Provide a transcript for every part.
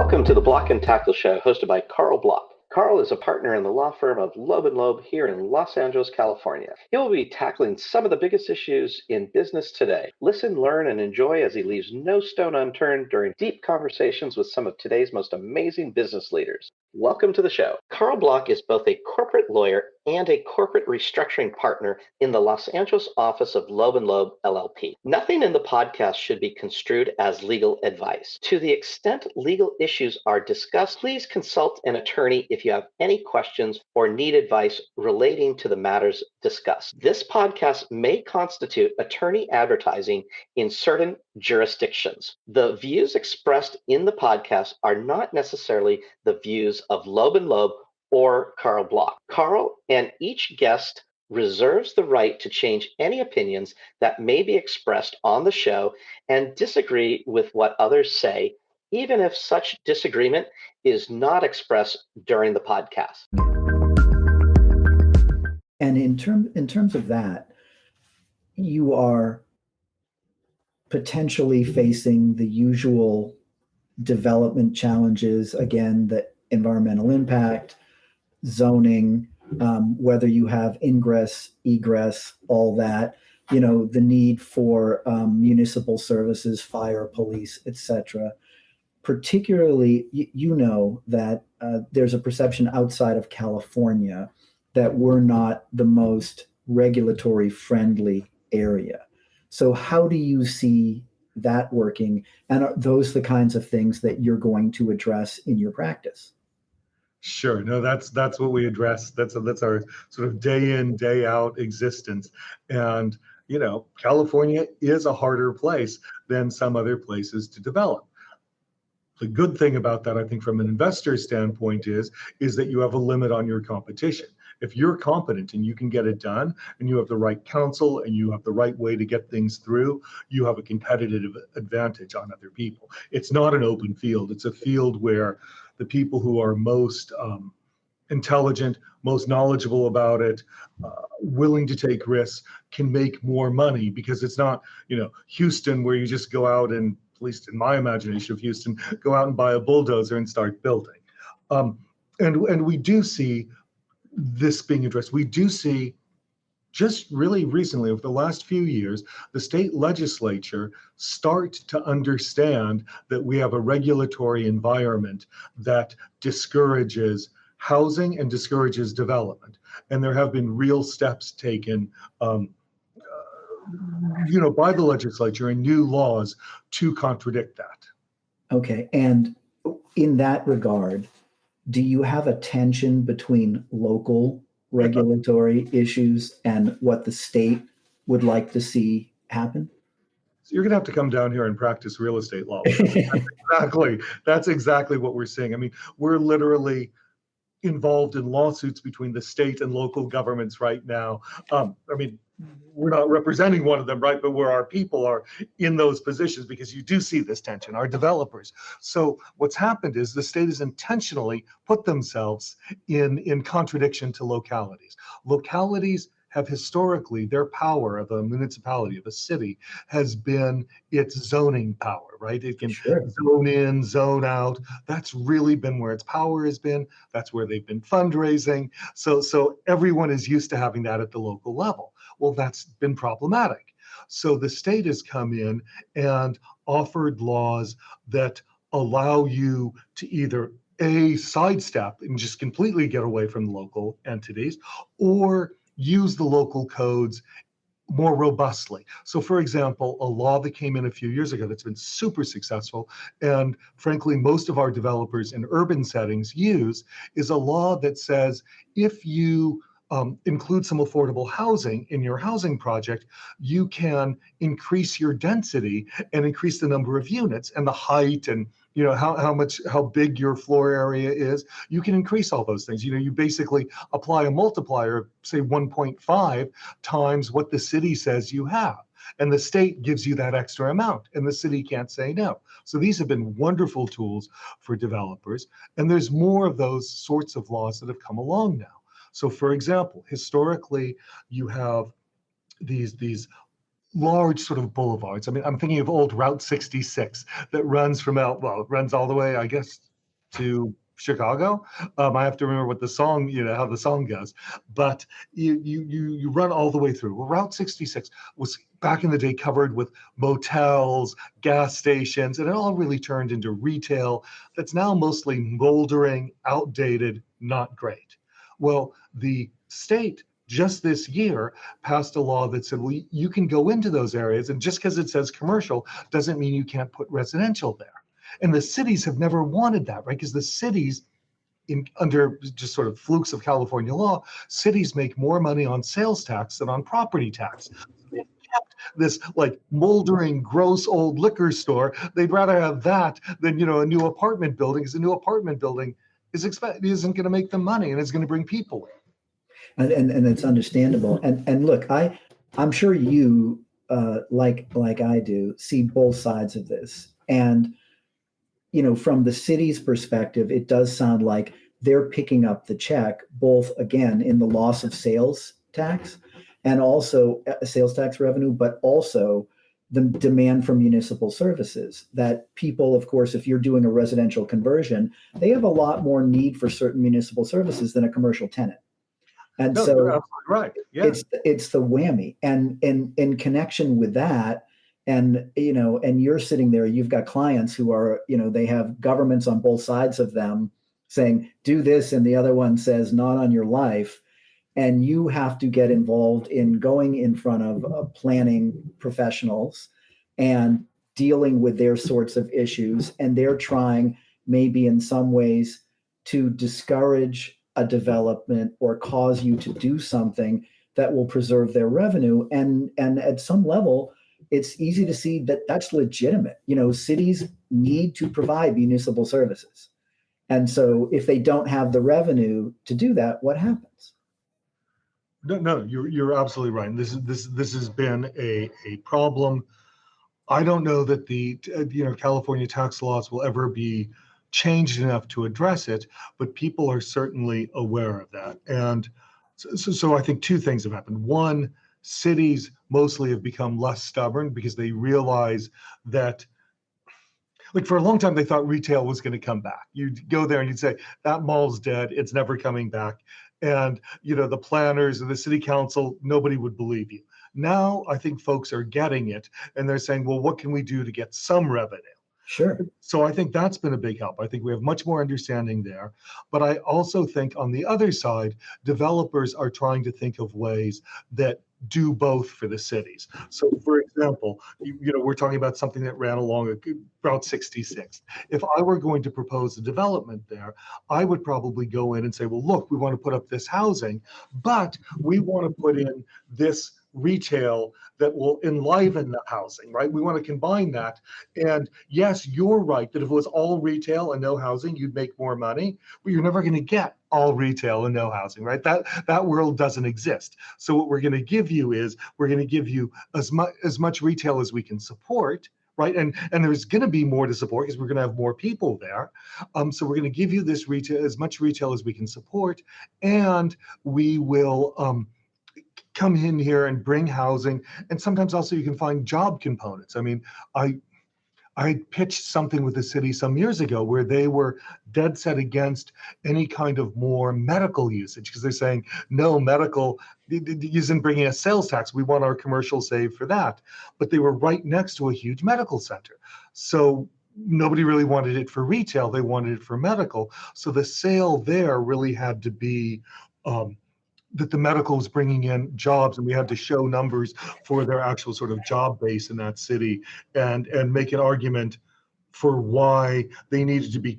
Welcome to the Block and Tackle Show, hosted by Carl Block. Carl is a partner in the law firm of Loeb Loeb here in Los Angeles, California. He will be tackling some of the biggest issues in business today. Listen, learn, and enjoy as he leaves no stone unturned during deep conversations with some of today's most amazing business leaders. Welcome to the show. Carl Block is both a corporate lawyer and a corporate restructuring partner in the Los Angeles office of Loeb Loeb LLP. Nothing in the podcast should be construed as legal advice. To the extent legal issues are discussed, please consult an attorney if you have any questions or need advice relating to the matters discussed. This podcast may constitute attorney advertising in certain jurisdictions. The views expressed in the podcast are not necessarily the views of Loeb Loeb or Carl Block. Carl and each guest reserves the right to change any opinions that may be expressed on the show and disagree with what others say, even if such disagreement is not expressed during the podcast. And in terms of that, you are potentially facing the usual development challenges, again, the environmental impact, zoning, whether you have ingress, egress, all that, the need for municipal services, fire, police, etc. Particularly, that there's a perception outside of California that we're not the most regulatory friendly area. So how do you see that working? And are those the kinds of things that you're going to address in your practice? Sure. No, that's what we address. That's our sort of day in, day out existence. And, California is a harder place than some other places to develop. The good thing about that, I think, from an investor standpoint is that you have a limit on your competition. If you're competent and you can get it done and you have the right counsel and you have the right way to get things through, you have a competitive advantage on other people. It's not an open field. It's a field where the people who are most intelligent, most knowledgeable about it, willing to take risks, can make more money, because it's not, Houston, where you just go out and, at least in my imagination of Houston, go out and buy a bulldozer and start building. And we do see this being addressed. We do see, just really recently, over the last few years, the state legislature start to understand that we have a regulatory environment that discourages housing and discourages development. And there have been real steps taken by the legislature and new laws to contradict that. Okay. And in that regard, do you have a tension between local regulatory issues and what the state would like to see happen? So you're going to have to come down here and practice real estate law. That's exactly what we're seeing. I mean, we're literally involved in lawsuits between the state and local governments right now. We're not representing one of them, right? But where our people are in those positions, because you do see this tension, our developers. So what's happened is the state has intentionally put themselves in contradiction to localities. Localities have historically, their power of a municipality, of a city, has been its zoning power, right? It can zone in, zone out. That's really been where its power has been. That's where they've been fundraising. So everyone is used to having that at the local level. Well, that's been problematic. So the state has come in and offered laws that allow you to either sidestep and just completely get away from the local entities, or use the local codes more robustly. So for example, a law that came in a few years ago that's been super successful, and frankly, most of our developers in urban settings use, is a law that says if you include some affordable housing in your housing project, you can increase your density and increase the number of units and the height and how big your floor area is. You can increase all those things. You basically apply a multiplier of, say, 1.5 times what the city says you have. And the state gives you that extra amount, and the city can't say no. So these have been wonderful tools for developers. And there's more of those sorts of laws that have come along now. So for example, historically, you have these large sort of boulevards. I mean, I'm thinking of old Route 66 that runs from runs all the way, I guess, to Chicago. I have to remember what the song, how the song goes, but you run all the way through. Well, Route 66 was back in the day covered with motels, gas stations, and it all really turned into retail that's now mostly moldering, outdated, not great. Well, the state just this year passed a law that said, well, you can go into those areas, and just because it says commercial doesn't mean you can't put residential there. And the cities have never wanted that, right? Because the cities, under just sort of flukes of California law, cities make more money on sales tax than on property tax. They've kept this like moldering, gross old liquor store. They'd rather have that than a new apartment building, because a new apartment building isn't going to make them money, and it's going to bring people in. And it's understandable. And look, I'm sure you like I do see both sides of this. And from the city's perspective, it does sound like they're picking up the check, both again in the loss of sales tax and also sales tax revenue, but also the demand for municipal services. That people, of course, if you're doing a residential conversion, they have a lot more need for certain municipal services than a commercial tenant. And No, so you're absolutely right. Yeah. it's the whammy. And in connection with that, and you're sitting there, you've got clients who are, they have governments on both sides of them saying, do this, and the other one says, not on your life. And you have to get involved in going in front of planning professionals and dealing with their sorts of issues. And they're trying, maybe in some ways, to discourage a development or cause you to do something that will preserve their revenue. And at some level, it's easy to see that that's legitimate. Cities need to provide municipal services. And so if they don't have the revenue to do that, what happens? No, you're absolutely right. And this has been a problem. I don't know that the California tax laws will ever be changed enough to address it, but people are certainly aware of that. And so I think two things have happened. One, cities mostly have become less stubborn because they realize that, like, for a long time, they thought retail was going to come back. You'd go there and you'd say, that mall's dead, it's never coming back. And, the planners and the city council, nobody would believe you. Now, I think folks are getting it, and they're saying, well, what can we do to get some revenue? Sure. So I think that's been a big help. I think we have much more understanding there. But I also think on the other side, developers are trying to think of ways that do both for the cities. So for example, we're talking about something that ran along Route 66. If I were going to propose a development there, I would probably go in and say, well, look, we want to put up this housing, but we want to put in this retail that will enliven the housing, right? We want to combine that. And yes, you're right that if it was all retail and no housing, you'd make more money, but you're never going to get all retail and no housing, right? That world doesn't exist. So what we're going to give you is, we're going to give you as much retail as we can support, right? And there's going to be more to support because we're going to have more people there. So we're going to give you this retail, as much retail as we can support, and we will come in here and bring housing. And sometimes also you can find job components. I mean, I pitched something with the city some years ago where they were dead set against any kind of more medical usage, because they're saying, no, medical isn't bringing us sales tax. We want our commercial saved for that. But they were right next to a huge medical center. So nobody really wanted it for retail. They wanted it for medical. So the sale there really had to be that the medical was bringing in jobs, and we had to show numbers for their actual sort of job base in that city, and make an argument for why they needed to be,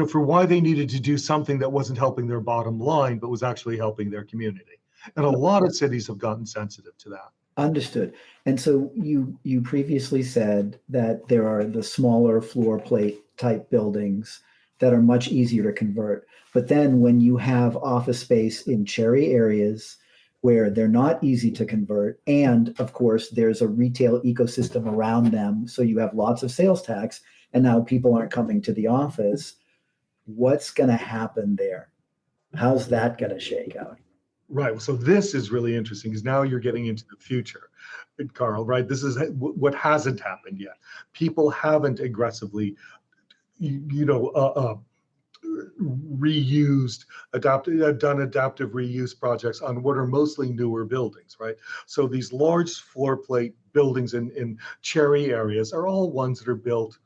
for why they needed to do something that wasn't helping their bottom line, but was actually helping their community. And a lot of cities have gotten sensitive to that. Understood. And so you previously said that there are the smaller floor plate type buildings that are much easier to convert. But then when you have office space in cherry areas where they're not easy to convert, and of course there's a retail ecosystem around them, so you have lots of sales tax, and now people aren't coming to the office, what's going to happen there? How's that going to shake out? Right. So this is really interesting, because now you're getting into the future, Carl, right? This is what hasn't happened yet. People haven't aggressively reused, done adaptive reuse projects on what are mostly newer buildings, right? So these large floor plate buildings in cherry areas are all ones that are built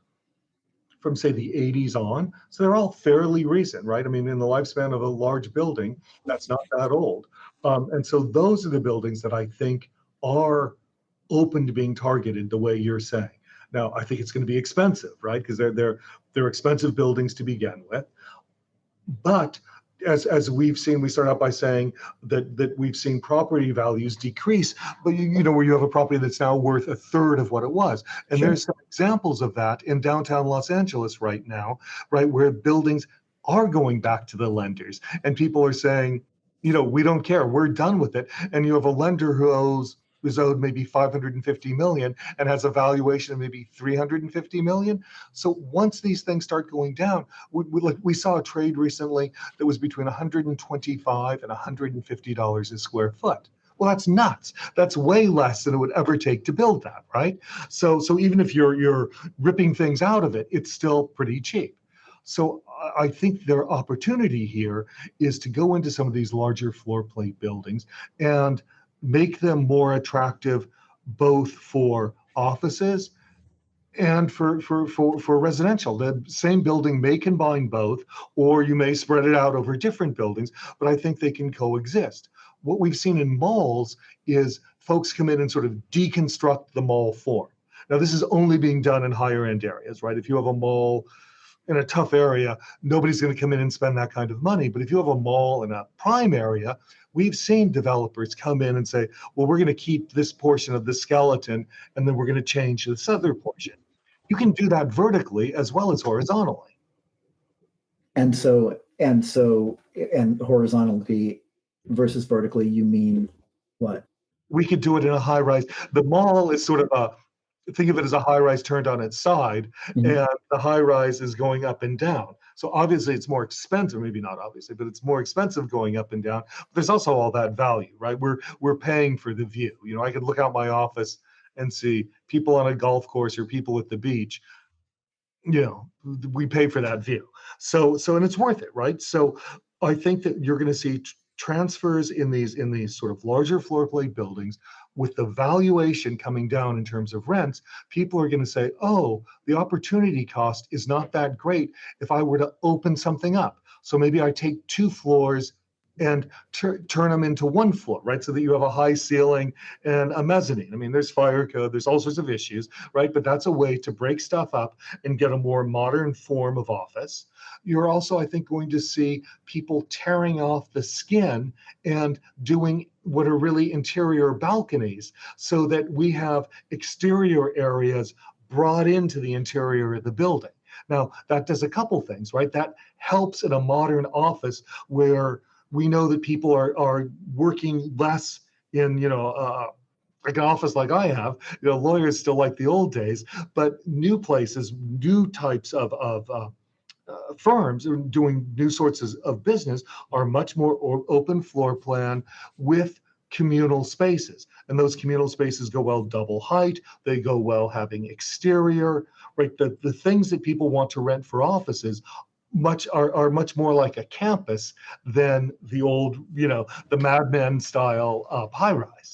from, say, the 80s on. So they're all fairly recent, right? I mean, in the lifespan of a large building, that's not that old. And so those are the buildings that I think are open to being targeted the way you're saying. Now, I think it's going to be expensive, right? Because they're expensive buildings to begin with. But as we've seen, we start out by saying that we've seen property values decrease, but where you have a property that's now worth a third of what it was. And Sure. there's some examples of that in downtown Los Angeles right now, right, where buildings are going back to the lenders and people are saying, we don't care, we're done with it. And you have a lender who's owed maybe 550 million and has a valuation of maybe 350 million. So once these things start going down, we saw a trade recently that was between $125 and $150 a square foot. Well, that's nuts. That's way less than it would ever take to build that, right? So even if you're ripping things out of it, it's still pretty cheap. So I think their opportunity here is to go into some of these larger floor plate buildings and make them more attractive, both for offices and for residential. The same building may combine both, or you may spread it out over different buildings, but I think they can coexist. What we've seen in malls is folks come in and sort of deconstruct the mall form. Now, this is only being done in higher end areas, right? If you have a mall in a tough area, nobody's going to come in and spend that kind of money. But if you have a mall in a prime area, we've seen developers come in and say, well, we're going to keep this portion of the skeleton, and then we're going to change this other portion. You can do that vertically as well as horizontally. And horizontally versus vertically, you mean what? We could do it in a high rise. The mall is sort of think of it as a high rise turned on its side, Mhm. and the high rise is going up and down. So obviously it's more expensive, maybe not obviously, but it's more expensive going up and down. But there's also all that value, right? We're paying for the view. I could look out my office and see people on a golf course or people at the beach. We pay for that view. So and it's worth it, right? So I think that you're going to see transfers in these sort of larger floor plate buildings. With the valuation coming down in terms of rents, people are going to say, oh, the opportunity cost is not that great if I were to open something up. So maybe I take 2 floors and turn them into 1 floor, right? So that you have a high ceiling and a mezzanine. I mean, there's fire code, there's all sorts of issues, right? But that's a way to break stuff up and get a more modern form of office. You're also, I think, going to see people tearing off the skin and doing what are really interior balconies so that we have exterior areas brought into the interior of the building. Now, that does a couple things, right? That helps in a modern office where we know that people are working less in, like an office like I have. Lawyers still like the old days, but new places, new types of firms doing new sorts of business are much more open floor plan with communal spaces. And those communal spaces go well double height, they go well having exterior, right? The things that people want to rent for offices are much more like a campus than the old, the Mad Men style high rise.